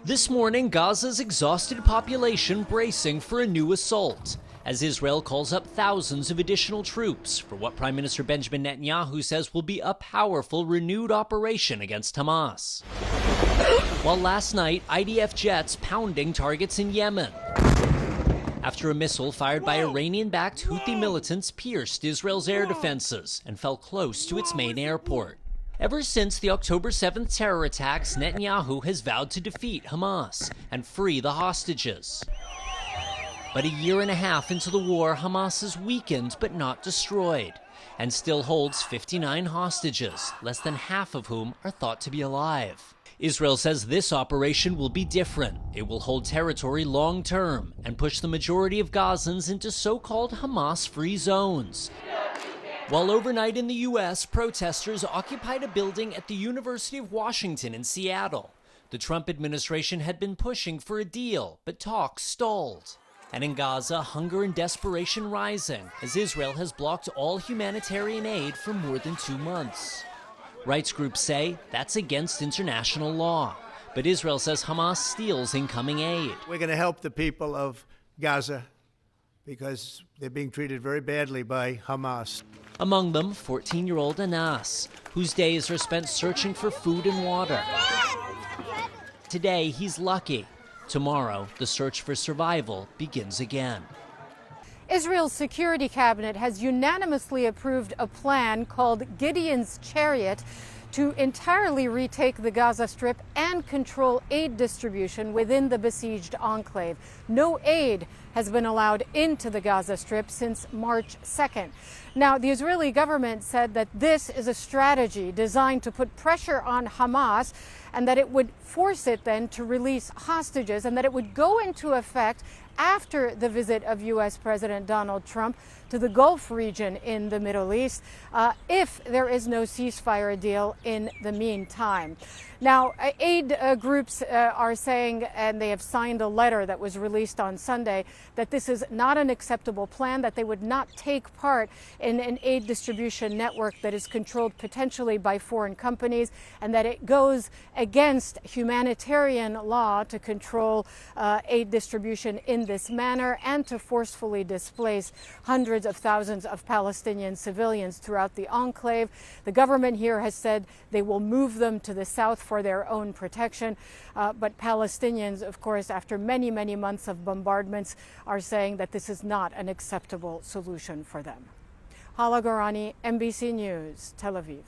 This morning, Gaza's exhausted population bracing for a new assault, as Israel calls up thousands of additional troops for what Prime Minister Benjamin Netanyahu says will be a powerful, renewed operation against Hamas. While last night, IDF jets pounding targets in Yemen, after a missile fired by Iranian-backed Houthi militants pierced Israel's air defenses and fell close to its main airport. Ever since the October 7th terror attacks, Netanyahu has vowed to defeat Hamas and free the hostages. But a year and a half into the war, Hamas is weakened but not destroyed, and still holds 59 hostages, less than half of whom are thought to be alive. Israel says this operation will be different. It will hold territory long-term and push the majority of Gazans into so-called Hamas-free zones. While overnight in the U.S., protesters occupied a building at the University of Washington in Seattle. The Trump administration had been pushing for a deal, but talks stalled. And in Gaza, hunger and desperation rising, as Israel has blocked all humanitarian aid for more than 2 months. Rights groups say that's against international law, but Israel says Hamas steals incoming aid. We're going to help the people of Gaza because they're being treated very badly by Hamas. Among them, 14-year-old Anas, whose days are spent searching for food and water. Today, he's lucky. Tomorrow, the search for survival begins again. Israel's security cabinet has unanimously approved a plan called Gideon's Chariot to entirely retake the Gaza Strip and control aid distribution within the besieged enclave. No aid has been allowed into the Gaza Strip since March 2nd. Now, the Israeli government said that this is a strategy designed to put pressure on Hamas and that it would force it then to release hostages and that it would go into effect after the visit of U.S. President Donald Trump to the Gulf region in the Middle East, if there is no ceasefire deal in the meantime. Now, aid groups are saying, and they have signed a letter that was released on Sunday, that this is not an acceptable plan, that they would not take part in an aid distribution network that is controlled potentially by foreign companies, and that it goes against humanitarian law to control aid distribution in this manner and to forcefully displace hundreds of thousands of Palestinian civilians throughout the enclave. The government here has said they will move them to the south for their own protection. But Palestinians, of course, after many, many months of bombardments, are saying that this is not an acceptable solution for them. Hala Gorani, NBC News, Tel Aviv.